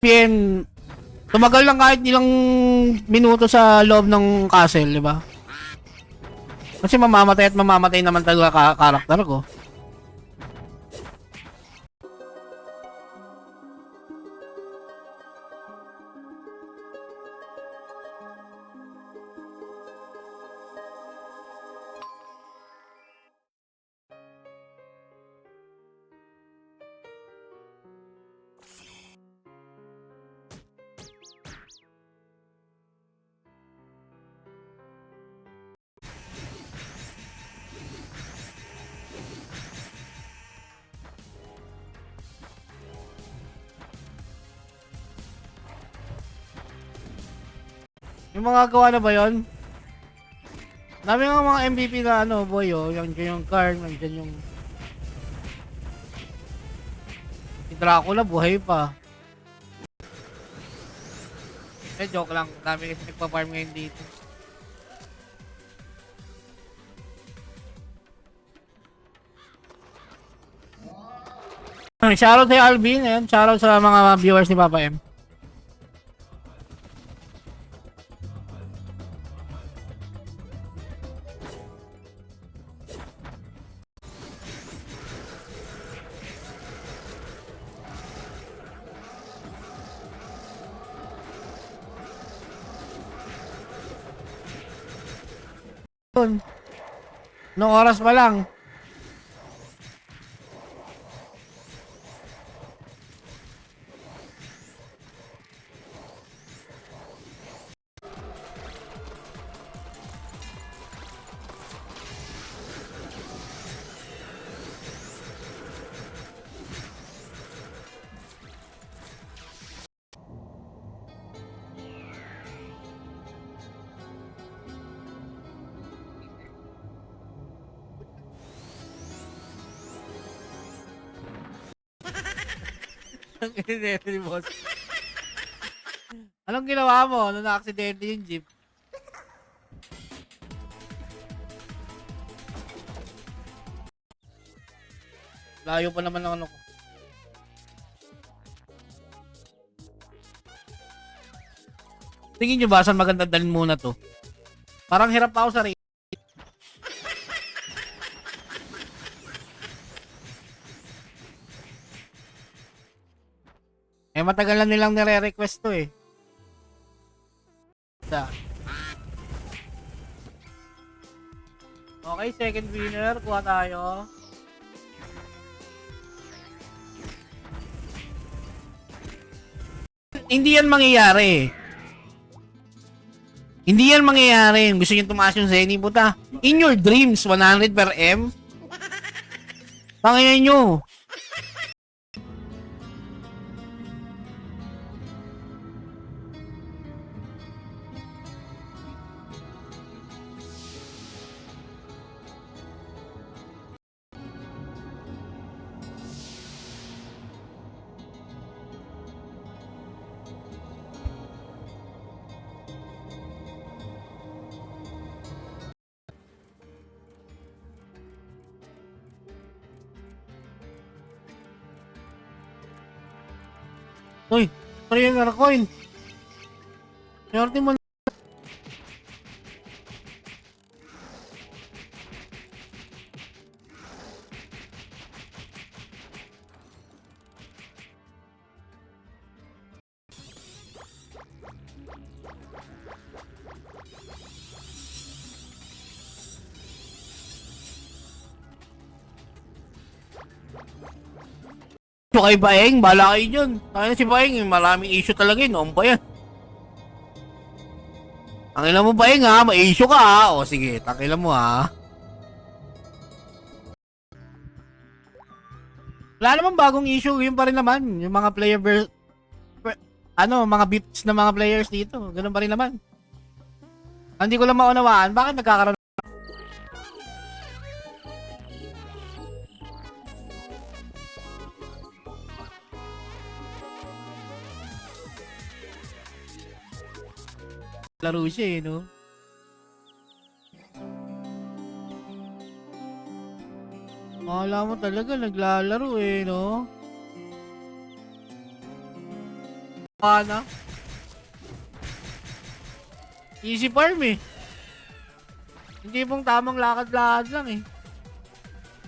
PN, tumagal lang kahit ilang minuto sa loob ng castle, di ba? Kasi mamamatay at mamamatay naman talaga karakter ko. Yung mga gawa na ba yun? Dami nga mga MVP na ano, boy, oh. Yung Karn, nandiyan yung... Si Dracula, buhay pa. Joke lang. Dami kasi nagpa-farm ngayon dito. Shoutout kay Alvin, ayan. Shoutout sa mga viewers ni Papa M. Noong oras pa lang. Ang inedit ni boss. Anong ginawa mo nung na-aksidente yung jeep? Layo pa naman ng ano ko. Tingin nyo ba saan maganda dalhin muna to? Parang hirap pa ako sa rate. Eh matagal na nilang nire-request to eh. Okay, second winner. Kuha tayo. Hindi yan mangyayari. Hindi yan mangyayari. Gusto nyo tumaas yung Zenny, puta. In your dreams, 100 per M? Pangayan nyo. Uy, ano yung coin? Swerte mo. So kay Baeng, bala kayo dyan. Kaya si Baeng, maraming issue talaga yun. Noon pa yan. Ang ilan mo Baeng ha, may issue ka ha. O sige, takilan mo ha. Wala naman bagong issue, yun pa rin naman. Yung mga player mga beats ng mga players dito. Ganun pa rin naman. Hindi ko lang maunawaan, bakit nagkakaroon laro siya eh, no? Akala mo talaga naglalaro eh, no? Ano? Easy farm eh. Hindi pong tamang lakad-lakad lang eh.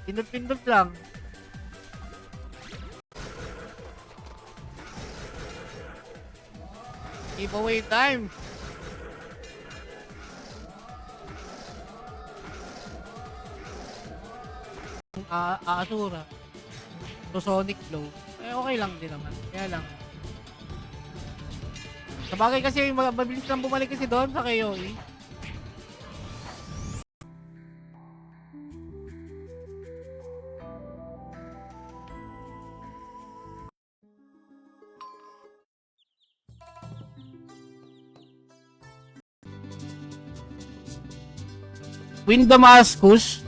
Pindot-pindot lang. Giveaway time. Asura. So Sonic Blow. Eh okay lang din naman. Kaya lang. Sabagay kasi mabilis lang bumalik kasi doon sa KOE. Win Damascus?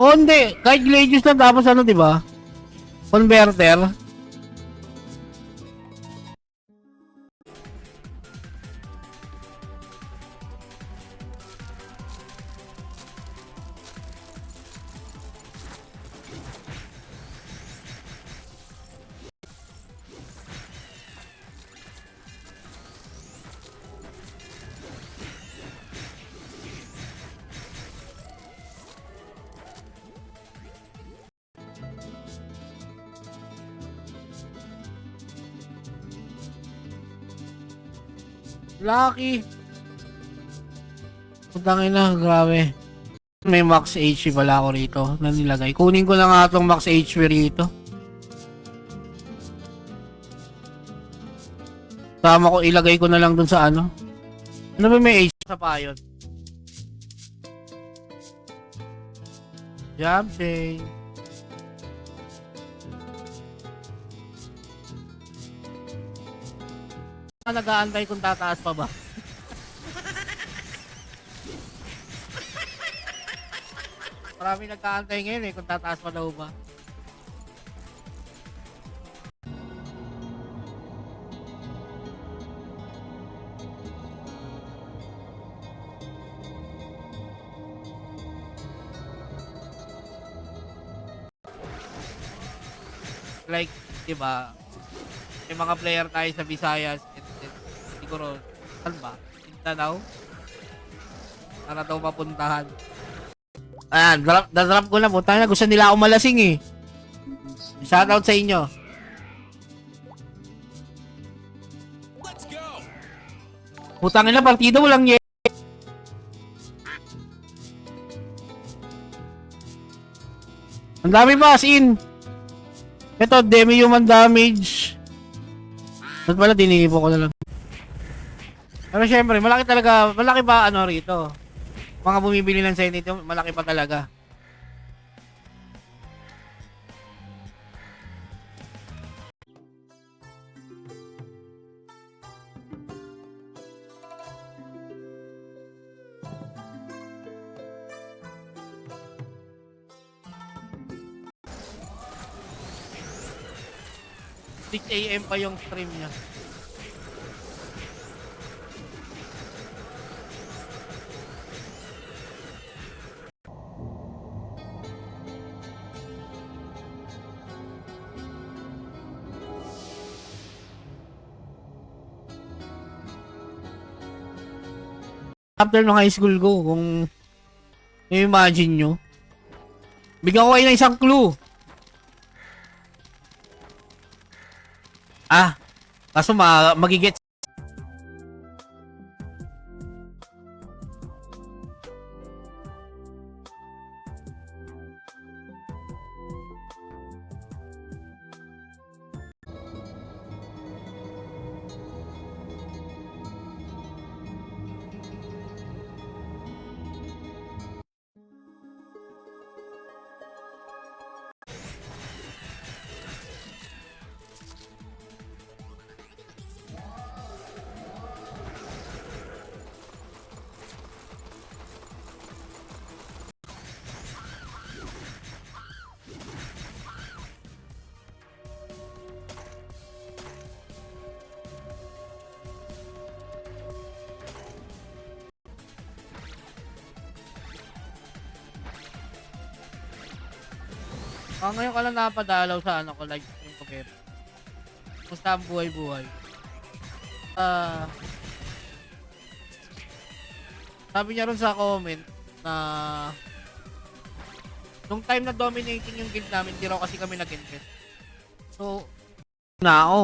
O hindi, kahit Gladius lang tapos ano, di ba? Converter. Lucky. Putangin na, grabe. May max HP pala ako rito na nilagay. Kunin ko na nga itong max HP rito. Tama ko, ilagay ko na lang dun sa ano. Ano ba may HP sa payon? Jump shake. Nag-aantay kung tataas pa ba. Marami nag-aantay ngayon eh kung tataas pa daw ba. Like, diba, may mga player tayo sa Visayas and siguro, saan ba? Mindanao? Para daw mapuntahan. Ayan, drop ko na. Putang na, gusto nila ako malasing eh. Shoutout sa inyo. Let's go. Putang na, partido mo lang Ang dami ba as in? Ito, demi-human damage. Ba't pala dinihipo ko na lang. Pero syempre, malaki ba ano rito? Mga bumibili ng Zenith, malaki pa talaga. $6 AM pa yung stream niya. After nung high school ko, kung i-imagine nyo, bigyan ko kayo ng isang clue. Kaso magigets. Ngayon ka lang napadalaw sa ano ko, live stream ko pero. Kumusta ang buhay-buhay? sabi niya ron sa comment na nung time na dominating yung guild namin, di raw kasi kami nag-invest. So, na ako.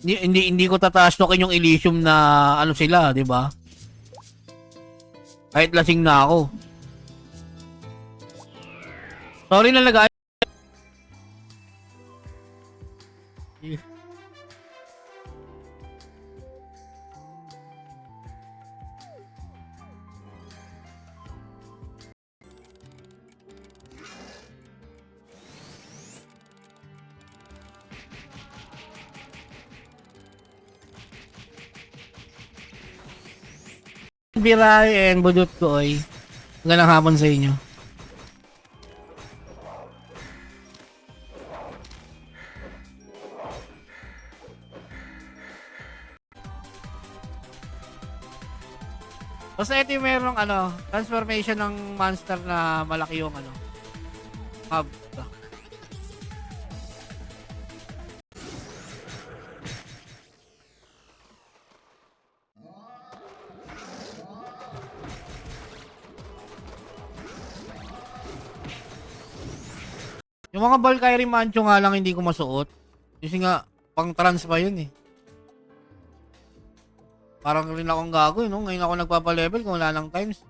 Hindi ko tataas-tokin yung Elysium na ano sila, di ba? Kahit lasing na ako. Sorry na lagay. Biray and Budut Koy. Magandang hapon sa inyo. Basta ito yung merong ano, transformation ng monster na malaki yung ano, hub. Yung mga Valkyrie Mancho nga lang hindi ko masuot. Kasi nga, pang trans pa yun eh. Parang rin akong gago no? Ngayon ako nagpapa-level kung wala ng times.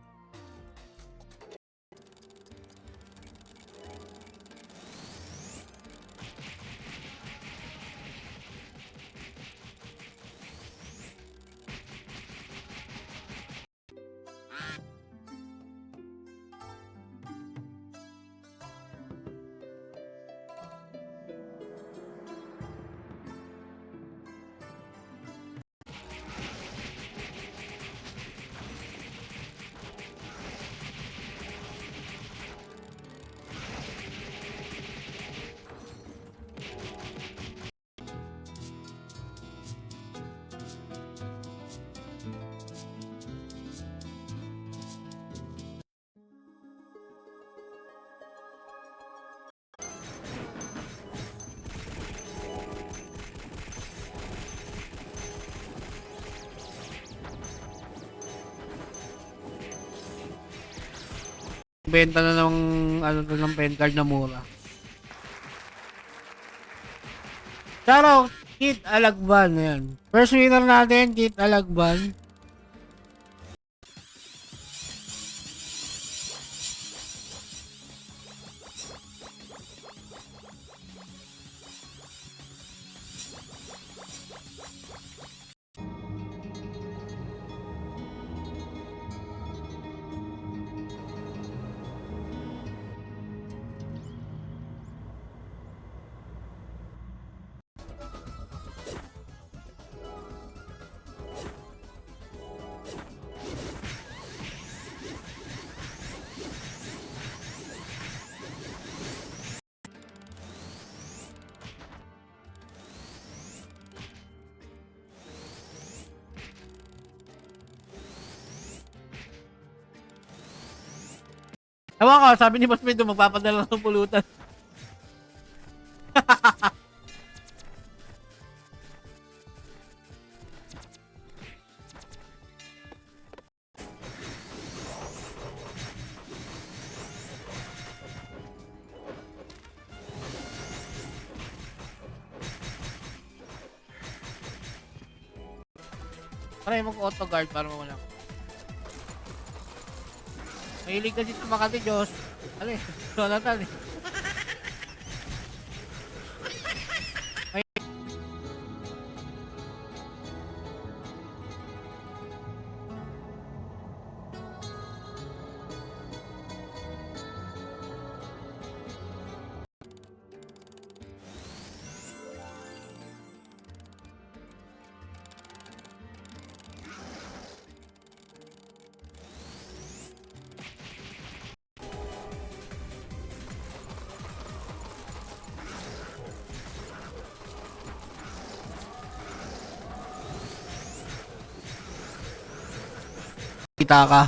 Benta na ng ano to ng pen card na mura. Shoutout Kit Alagban yan. First winner natin Kit Alagban. Ewan ko, sabi ni Boss Pedro, magpapadala ng pulutan. Try mag-auto guard para mawala. Mahilig kasi sa Makati, Diyos. Ano eh, Jonathan eh. Kita ka.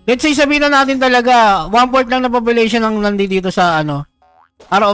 Let's say sabihin na natin talaga 1/4 lang na population ang nandito sa ano Araw.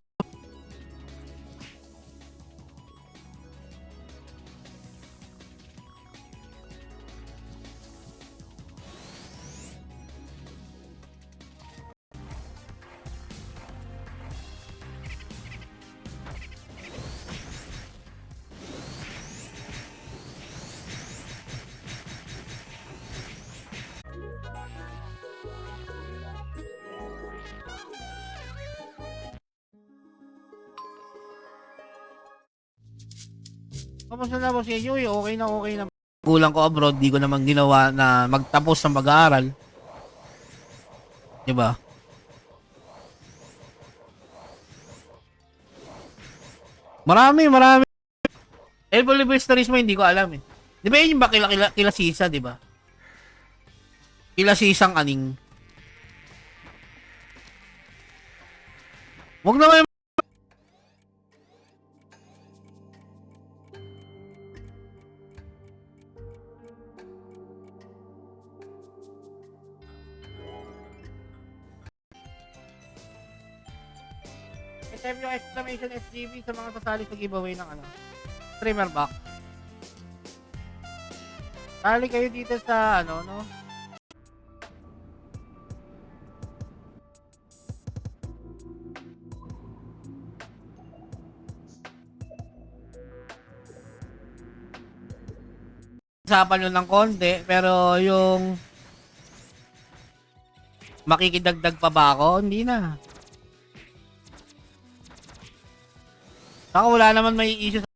Kamusta na boss Kenyo? Okay na okay na. Kulang ko abroad, di ko naman ginawa na magtapos ng pag-aaral. 'Di ba? Marami. Elbow Libertarismo hindi ko alam eh. 'Di ba yun ba kila Sisa, 'di ba? Kila Sisang aning. Wag naman. SM yung exclamation SGB sa mga sasali sa giveaway ng ano, streamer box. Sali kayo dito sa ano, no? Usapan nyo ng konti, pero yung makikidagdag pa ba ako? Hindi na. Saka wala naman may issue sa...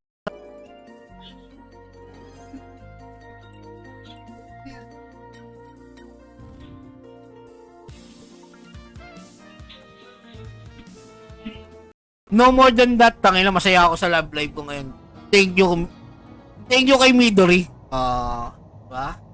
No more than that, tangina, masaya ako sa love live ko ngayon. Thank you kay Midori. Diba?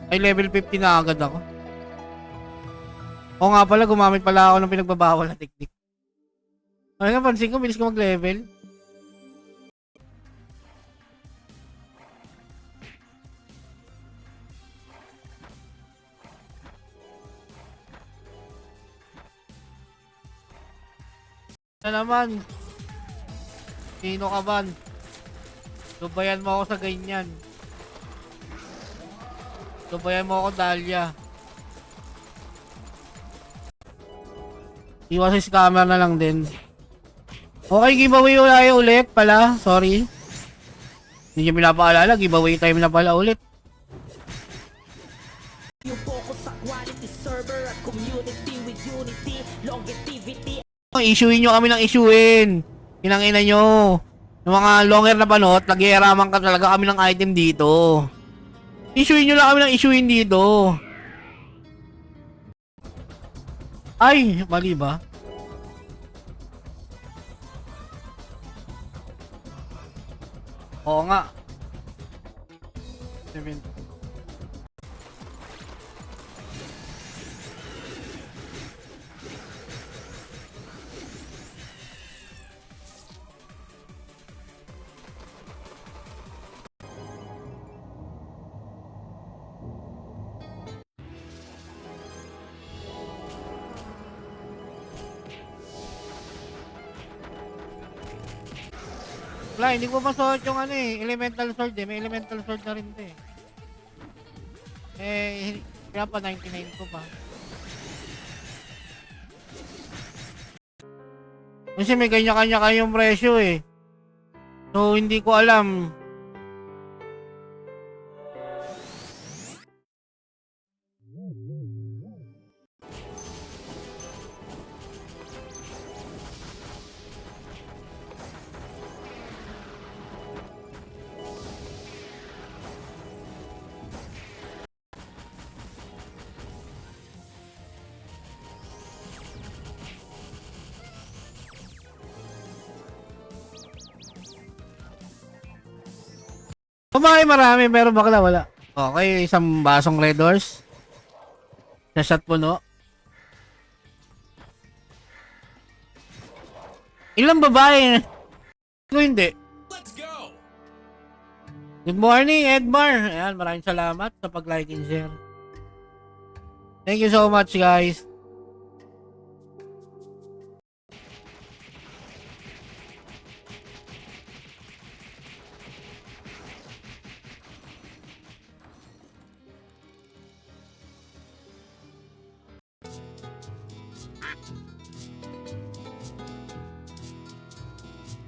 Ay, level 50 na agad ako. Oo nga pala, gumamit pala ako ng pinagbabawal na technique. Ay, napansin ko, bilis ko mag-level. Na naman. Sino ka ban? Subayan mo ako sa ganyan. Subayan mo ako, Dahlia. Iwas sa scammer na lang din. Okay, giveaway ulit pala. Sorry. Hindi niyo pinapaalala, giveaway time na pala ulit. Yung focus sa quality server at community with unity, longevity. Issuein nyo kami ng issuein. Inangina nyo. Yung mga longer na panot, nag-iaraman ka talaga kami ng item dito. Issuein nyo lang kami ng issuein dito. Ay, mali ba? Oo nga. 7. Wala, hindi ko masuot yung ano eh, elemental sword eh. May elemental sword na rin to eh. Kaya pa 99 ko pa. Kasi may kanya-kanya kayong presyo eh. So, hindi ko alam Kumain marami, pero bakla wala. Okay, isang basong Red Horse. Sa shot puno. Ilang babae? Ano hindi? Let's go! Good morning, Edmar. Ayan, maraming salamat sa pag-like and share. Thank you so much, guys.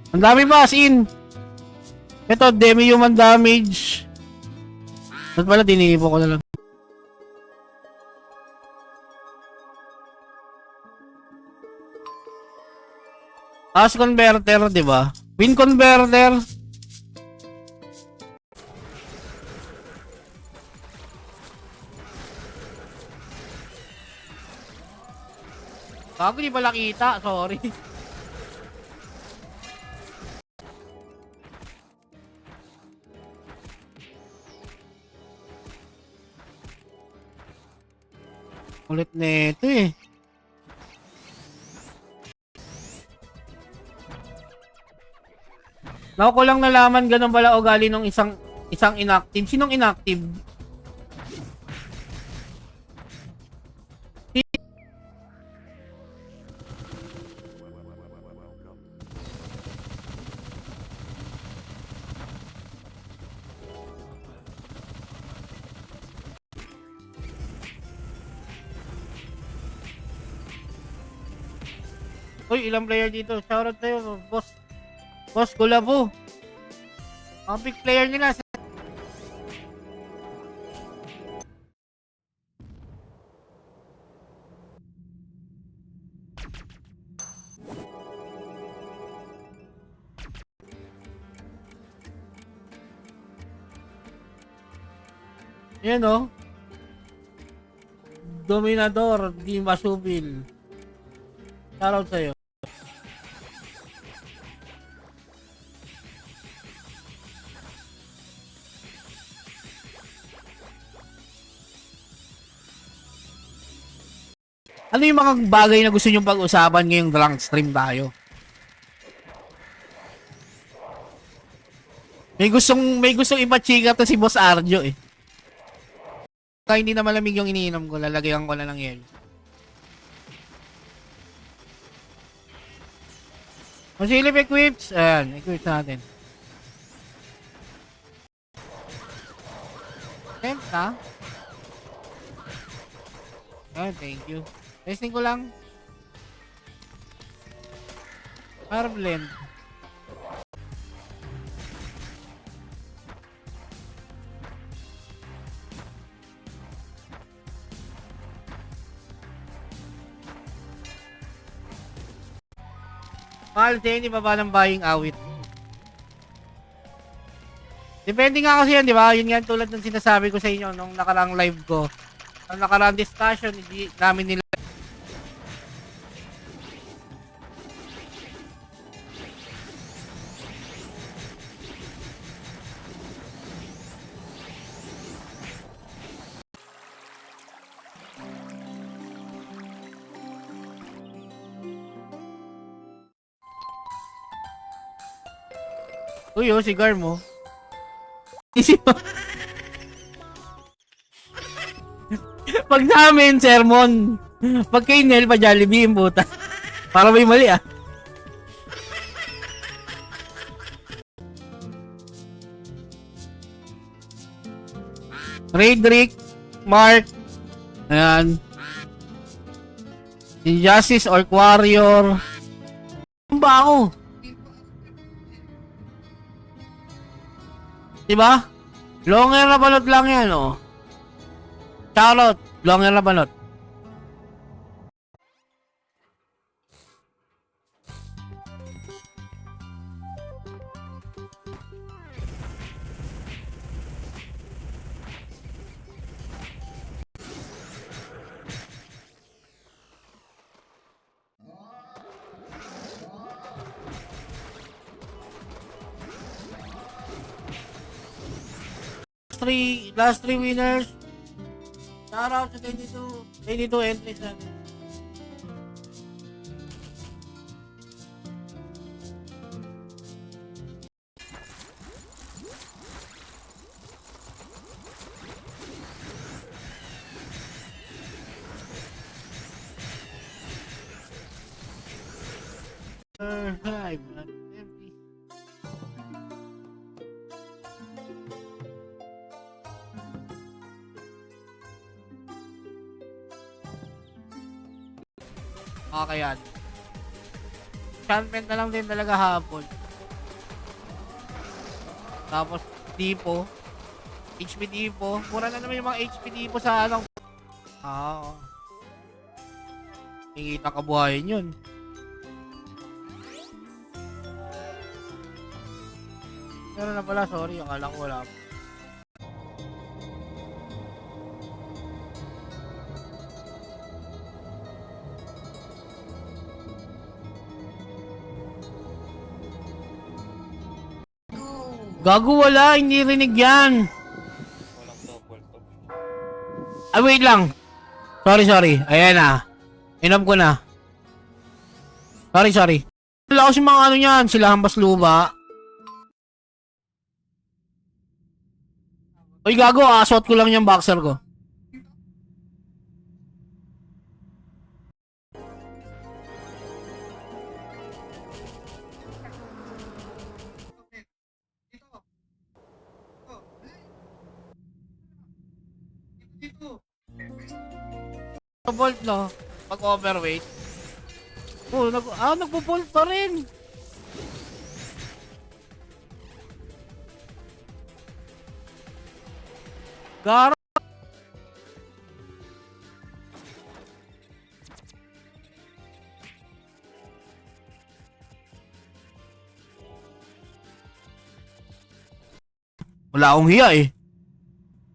Ang dami pa, as in. Ito, demi-human damage. Ba't pala, dinihipo ko na lang. As converter, di ba? Win converter. Bago di pala kita, sorry. Ulit na ito eh. Now ko lang nalaman ganun pala ugali ng isang inactive. Sinong inactive? Uy, ilang player dito? Shoutout sa'yo, boss. Boss Gulabo. Ang big player nila. Yan o. Dominador di Masubil. Shoutout sa'yo. Ano yung mga bagay na gusto nyong pag-usapan ngayong drunk stream tayo? May gustong ipachika to si Boss Arjo eh. Kaya hindi na malamig yung iniinom ko, lalagyan ko na ng yelo. Masilip equips. Ayan, equips natin. Temp na. Ayan, thank you. Testing ko lang. Power blend. Mahal siya, hindi pa ba ng buying awit? Depende nga kasi yan, di ba? Yun nga tulad ng sinasabi ko sa inyo nung nakaraang live ko. Nung nakaraang discussion, hindi namin nila. Uy, oh, cigar mo. Pag sa amin, sermon. Pag kay Nel, pa Jollibee yung puta. Para may mali ah. Redrick, Mark, ayan. Injustice or Warrior. Ano ba ako? Diba? Longer na balot lang yan, oh. Shoutout, longer na balot. last three winners. Shout out sa 22 entries natin. Hi, man. Empty. Okay yan. Enchantment na lang din talaga hapon. Tapos Dipo. HP Dipo. Mura na naman yung mga HP Dipo sa anong... Hingita kabuhayan yun. Meron na pala, sorry. Akala ko wala pa. Gago, wala. Hindi rinig yan. Walang double to. Ay, wait lang. Sorry. Ayan na. Inam ko na. Sorry. Wala kasi mga ano yan. Sila hambas luba. Uy, gago. Asot ko lang yung boxer ko. Bolt no, pag overweight. Nagpo-bolt pa rin. Gara. Wala akong hiya eh.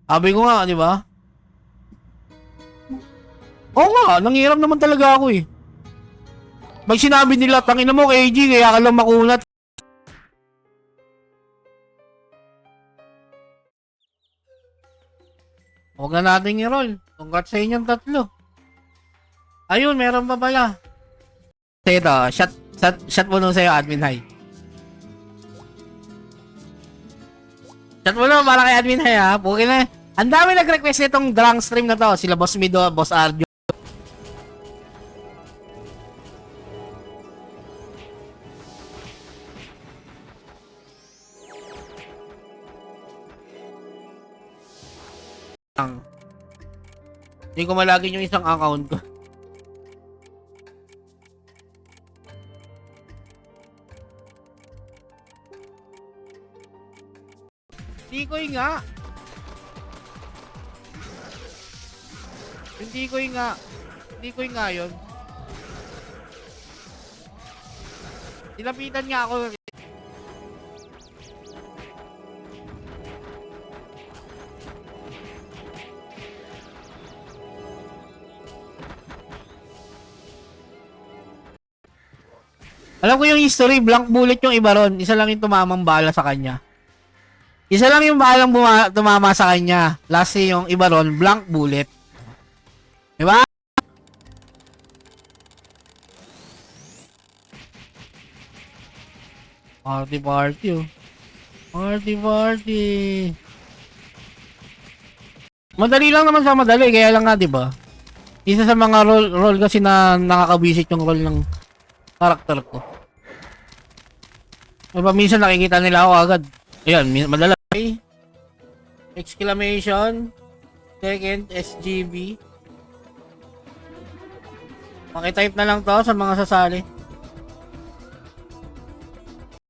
Sabi ko nga, di ba? Oo nga, nangiram naman talaga ako eh. Pag sinabi nila, tangina mo KG, kaya ka lang makunat. Huwag na natin i-roll. Congrats sa inyong tatlo. Ayun, meron pa pala. So ito, shot mo nung sa'yo, Admin High. Shot mo nung para kay Admin High ha. Pukin na. Ang dami nag-request nitong drunk stream na to. Sila Boss Mido, Boss Arjo. Hindi ko malagin yung isang account ko. Hindi ko nga yun. Nilapitan nga ako. Alam ko yung history, blank bullet yung iba ron. Isa lang yung tumamang bala sa kanya. Isa lang yung balang tumama sa kanya. Last yung iba ron, blank bullet. Diba? Party oh. Party. Madali lang naman sa madali, kaya lang nga 'di ba? Isa sa mga role kasi na nakakabisit yung role ng karakter ko. Diba, minsan nakikita nila ako agad. Ayan, madala. Exclamation. Second, SGB. Makitype na lang to sa mga sasali.